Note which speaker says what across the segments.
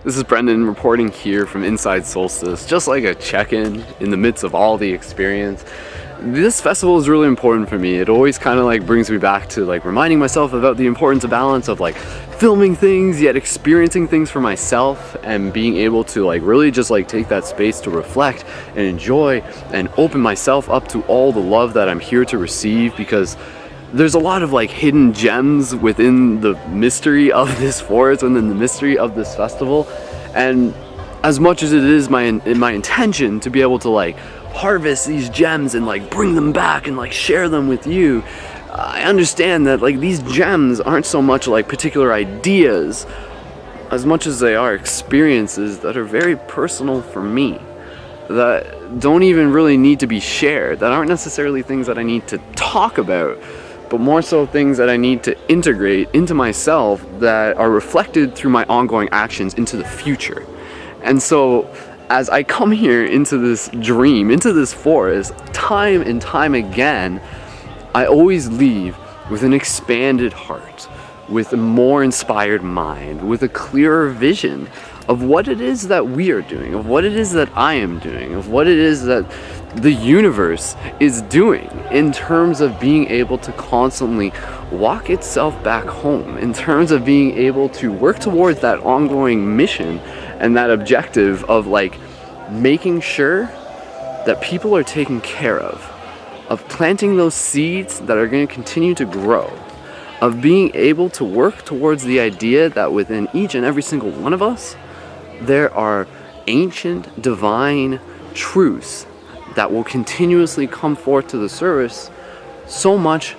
Speaker 1: This is Brendan reporting here from inside Solstice, just like a check-in in the midst of all the experience. This festival is really important for me. It always kind of like brings me back to like reminding myself about the importance of balance, of like filming things yet experiencing things for myself, and being able to like really just like take that space to reflect and enjoy and open myself up to all the love that I'm here to receive, because there's a lot of like hidden gems within the mystery of this forest, within the mystery of this festival. And as much as it is my intention to be able to like harvest these gems and like bring them back and like share them with you, I understand that like these gems aren't so much like particular ideas as much as they are experiences that are very personal for me, that don't even really need to be shared, that aren't necessarily things that I need to talk about, but more so things that I need to integrate into myself that are reflected through my ongoing actions into the future. And so as I come here into this dream, into this forest, time and time again, I always leave with an expanded heart, with a more inspired mind, with a clearer vision of what it is that we are doing, of what it is that I am doing, of what it is that the universe is doing in terms of being able to constantly walk itself back home, in terms of being able to work towards that ongoing mission and that objective of like making sure that people are taken care of planting those seeds that are going to continue to grow, of being able to work towards the idea that within each and every single one of us, there are ancient divine truths that will continuously come forth to the surface, so much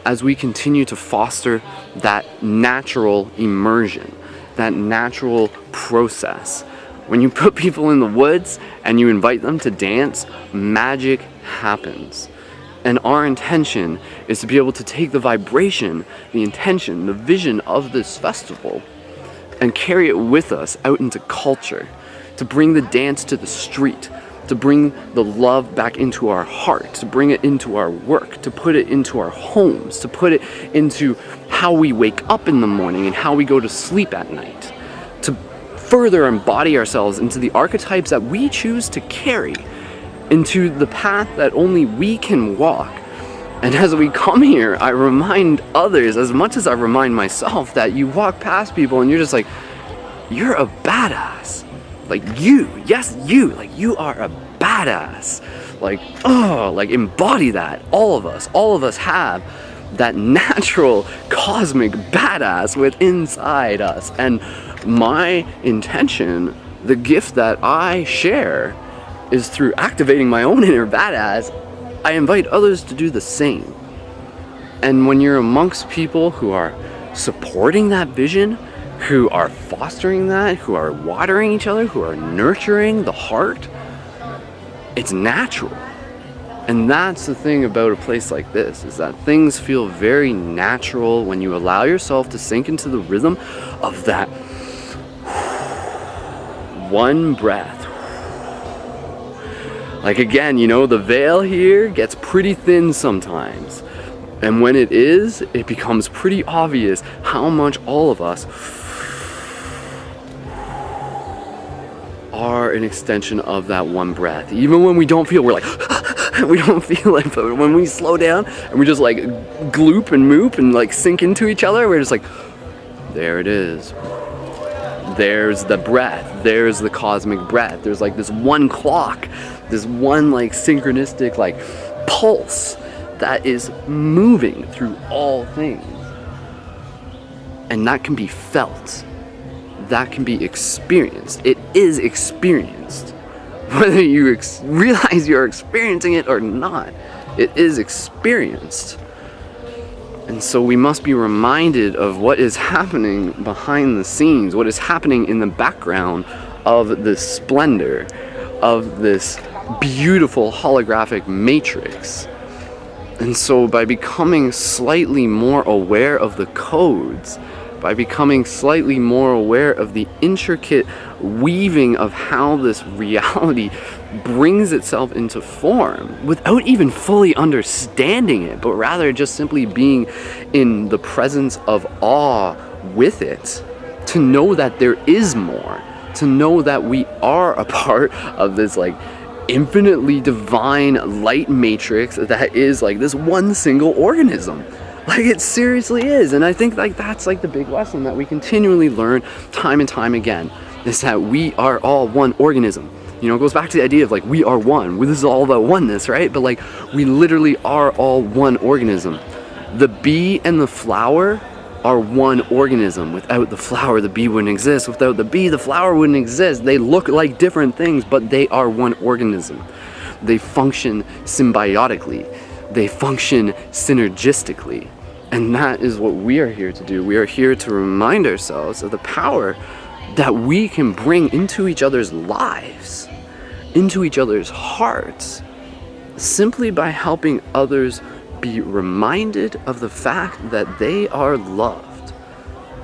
Speaker 1: as we continue to foster that natural immersion, that natural process. When you put people in the woods and you invite them to dance, magic happens. And our intention is to be able to take the vibration, the intention, the vision of this festival and carry it with us out into culture, to bring the dance to the street, to bring the love back into our heart, to bring it into our work, to put it into our homes, to put it into how we wake up in the morning and how we go to sleep at night, to further embody ourselves into the archetypes that we choose to carry, into the path that only we can walk. And as we come here, I remind others, as much as I remind myself, that you walk past people and you're just like, you're a badass. Like you, yes, you, like you are a badass. Like, oh, like embody that. All of us have that natural cosmic badass within inside us. And my intention, the gift that I share, is through activating my own inner badass. I invite others to do the same. And when you're amongst people who are supporting that vision, who are fostering that, who are watering each other, who are nurturing the heart, it's natural. And that's the thing about a place like this, is that things feel very natural when you allow yourself to sink into the rhythm of that one breath. Like again, you know, the veil here gets pretty thin sometimes. And when it is, it becomes pretty obvious how much all of us are an extension of that one breath. Even when we don't feel, we're like, we don't feel it, but when we slow down and we just like gloop and moop and like sink into each other, we're just like, there it is. There's the breath, there's the cosmic breath. There's like this one clock, this one like synchronistic like pulse that is moving through all things. And that can be felt. That can be experienced. It is experienced. Whether you realize you're experiencing it or not, it is experienced. And so we must be reminded of what is happening behind the scenes, what is happening in the background of this splendor, of this beautiful holographic matrix. And so by becoming slightly more aware of the codes, by becoming slightly more aware of the intricate weaving of how this reality brings itself into form without even fully understanding it, but rather just simply being in the presence of awe with it, to know that there is more, to know that we are a part of this like infinitely divine light matrix that is like this one single organism. Like, it seriously is. And I think like that's like the big lesson that we continually learn time and time again, is that we are all one organism. You know, it goes back to the idea of like, we are one. This is all about oneness, right? But like, we literally are all one organism. The bee and the flower are one organism. Without the flower, the bee wouldn't exist. Without the bee, the flower wouldn't exist. They look like different things, but they are one organism. They function symbiotically. They function synergistically. And that is what we are here to do. We are here to remind ourselves of the power that we can bring into each other's lives, into each other's hearts, simply by helping others be reminded of the fact that they are loved.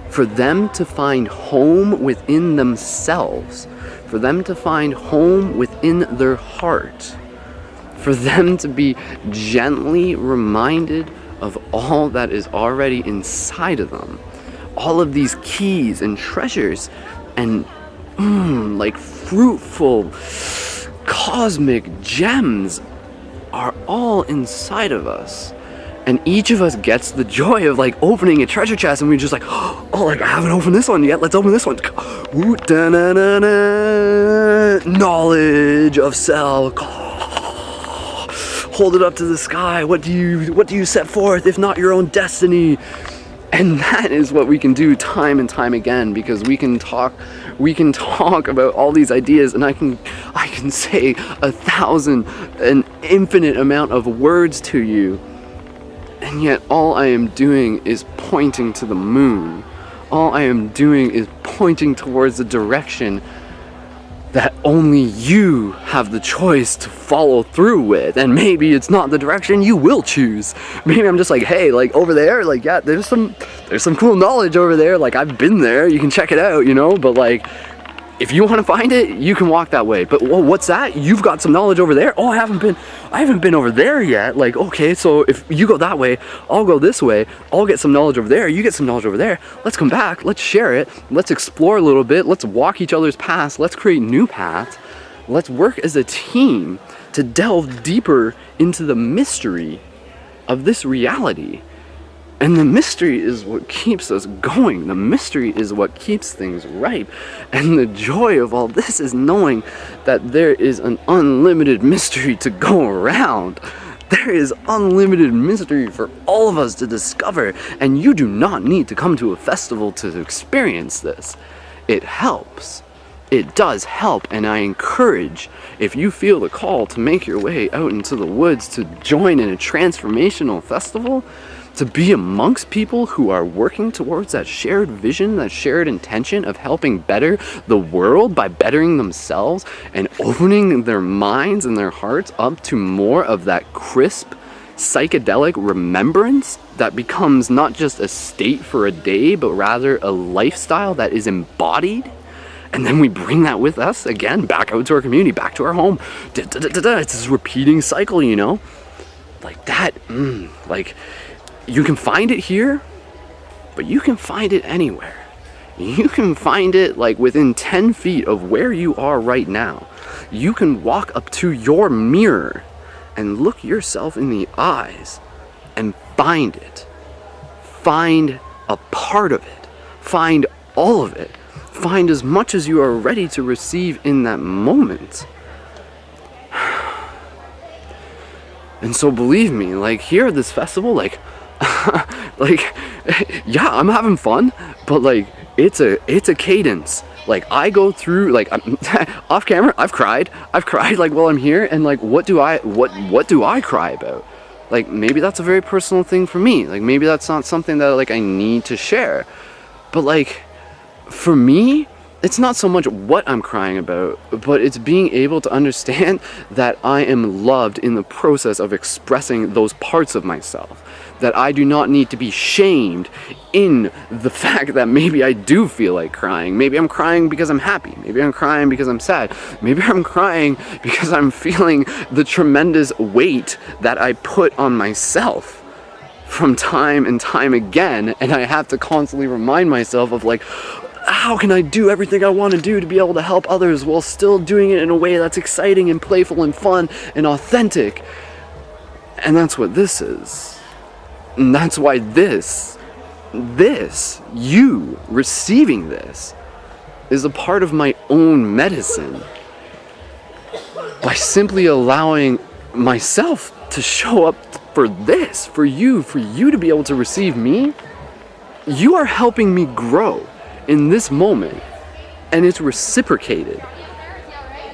Speaker 1: For them to find home within themselves, for them to find home within their heart, for them to be gently reminded of all that is already inside of them. All of these keys and treasures and like fruitful cosmic gems are all inside of us. And each of us gets the joy of like opening a treasure chest, and we're just like, oh, like I haven't opened this one yet, let's open this one. Ooh, knowledge of self. Hold it up to the sky. What do you set forth if not your own destiny? And that is what we can do time and time again, because we can talk about all these ideas, and I can say 1,000, an infinite amount of words to you, and yet all I am doing is pointing to the moon. All I am doing is pointing towards the direction that only you have the choice to follow through with. And maybe it's not the direction you will choose. Maybe I'm just like, hey, like over there, like, yeah, there's some cool knowledge over there. Like, I've been there, you can check it out, you know, but like, if you want to find it, you can walk that way. But well, what's that? You've got some knowledge over there? Oh, I haven't been over there yet. Like, okay, so if you go that way, I'll go this way. I'll get some knowledge over there. You get some knowledge over there. Let's come back. Let's share it. Let's explore a little bit. Let's walk each other's paths. Let's create new paths. Let's work as a team to delve deeper into the mystery of this reality. And the mystery is what keeps us going. The mystery is what keeps things right. And the joy of all this is knowing that there is an unlimited mystery to go around. There is unlimited mystery for all of us to discover. And you do not need to come to a festival to experience this. It helps. It does help, and I encourage, if you feel the call to make your way out into the woods to join in a transformational festival, to be amongst people who are working towards that shared vision, that shared intention of helping better the world by bettering themselves and opening their minds and their hearts up to more of that crisp, psychedelic remembrance that becomes not just a state for a day, but rather a lifestyle that is embodied. And then we bring that with us again, back out to our community, back to our home. It's this repeating cycle, you know? Like that, like... You can find it here, but you can find it anywhere. You can find it like within 10 feet of where you are right now. You can walk up to your mirror and look yourself in the eyes and find it. Find a part of it. Find all of it. Find as much as you are ready to receive in that moment. And so believe me, like here at this festival, like, like, yeah, I'm having fun, but like, it's a cadence. Like, I go through, like, off camera, I've cried, like, while I'm here, and like, what do I cry about? Like, maybe that's a very personal thing for me. Like, maybe that's not something that, like, I need to share. But like, for me, it's not so much what I'm crying about, but it's being able to understand that I am loved in the process of expressing those parts of myself. That I do not need to be shamed in the fact that maybe I do feel like crying. Maybe I'm crying because I'm happy. Maybe I'm crying because I'm sad. Maybe I'm crying because I'm feeling the tremendous weight that I put on myself from time and time again, and I have to constantly remind myself of like, how can I do everything I want to do to be able to help others while still doing it in a way that's exciting and playful and fun and authentic? And that's what this is. And that's why you receiving this, is a part of my own medicine. By simply allowing myself to show up for this, for you to be able to receive me, you are helping me grow in this moment, and it's reciprocated.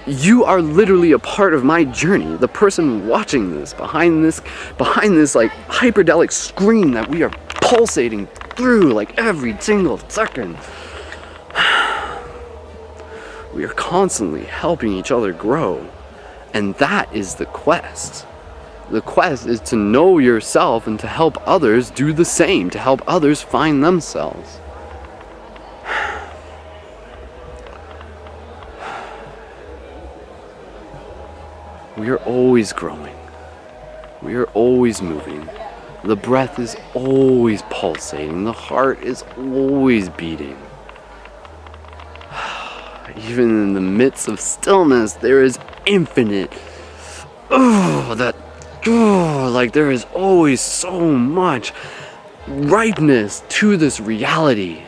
Speaker 1: You are literally a part of my journey. The person watching this, behind this like hyperdelic screen that we are pulsating through like every single second. We are constantly helping each other grow. And that is the quest. The quest is to know yourself and to help others do the same, to help others find themselves. We are always growing. We are always moving. The breath is always pulsating. The heart is always beating. Even in the midst of stillness, there is infinite. Like there is always so much ripeness to this reality.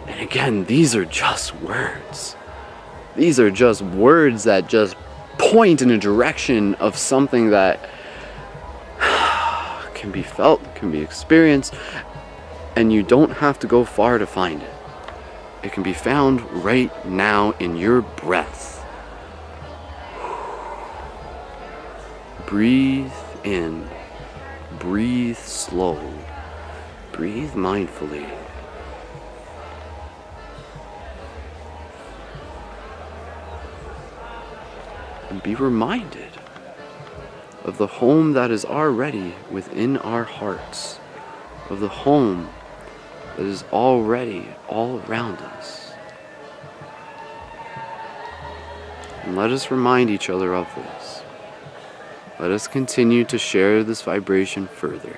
Speaker 1: And again, these are just words. These are just words that just point in a direction of something that can be felt, can be experienced, and you don't have to go far to find it. It can be found right now in your breath. Breathe in, breathe slow, breathe mindfully. And be reminded of the home that is already within our hearts, of the home that is already all around us. And let us remind each other of this. Let us continue to share this vibration further.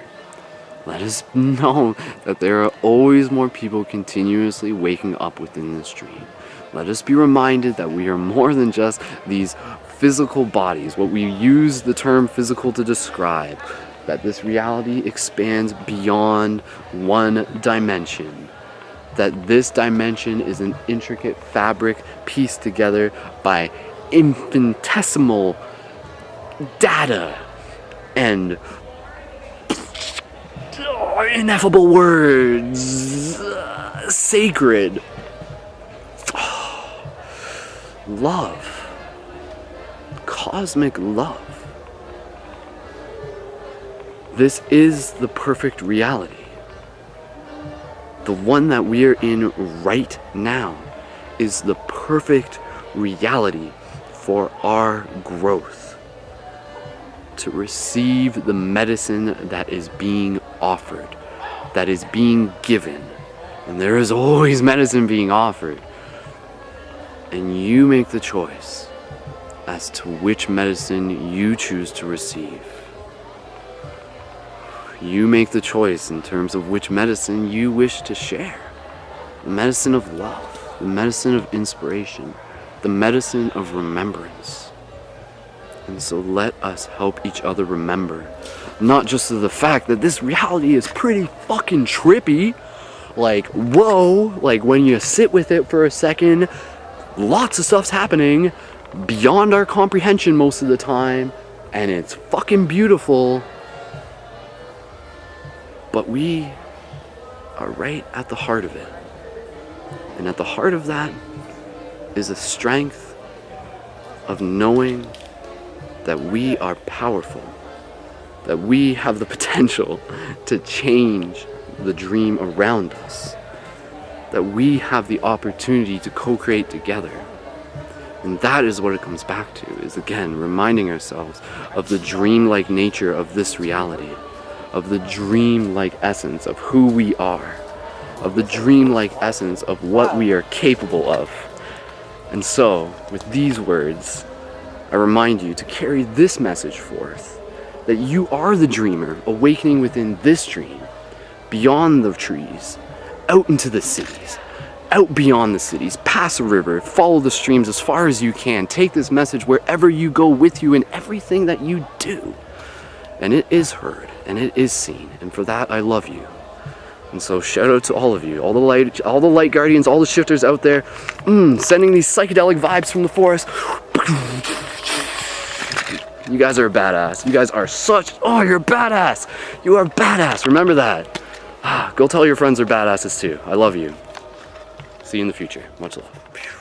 Speaker 1: Let us know that there are always more people continuously waking up within this dream. Let us be reminded that we are more than just these physical bodies, what we use the term physical to describe, that this reality expands beyond one dimension, that this dimension is an intricate fabric pieced together by infinitesimal data and ineffable words, sacred love, cosmic love. This is the perfect reality. The one that we are in right now is the perfect reality for our growth. To receive the medicine that is being offered, that is being given. And there is always medicine being offered. And you make the choice as to which medicine you choose to receive. You make the choice in terms of which medicine you wish to share. The medicine of love, the medicine of inspiration, the medicine of remembrance. And so let us help each other remember, not just the fact that this reality is pretty fucking trippy, like, whoa, like when you sit with it for a second, lots of stuff's happening beyond our comprehension most of the time, and it's fucking beautiful. But we are right at the heart of it. And at the heart of that is a strength of knowing that we are powerful, that we have the potential to change the dream around us, that we have the opportunity to co-create together. And that is what it comes back to, is again reminding ourselves of the dreamlike nature of this reality, of the dreamlike essence of who we are, of the dreamlike essence of what we are capable of. And so, with these words, I remind you to carry this message forth, that you are the dreamer awakening within this dream, beyond the trees, out into the cities, out beyond the cities, past a river, follow the streams as far as you can. Take this message wherever you go with you in everything that you do. And it is heard, and it is seen, and for that I love you. And so shout out to all of you, all the light guardians, all the shifters out there, sending these psychedelic vibes from the forest. You guys are badass. You guys are you're badass. You are badass. Remember that. Go tell your friends they're badasses too. I love you. See you in the future. Much love.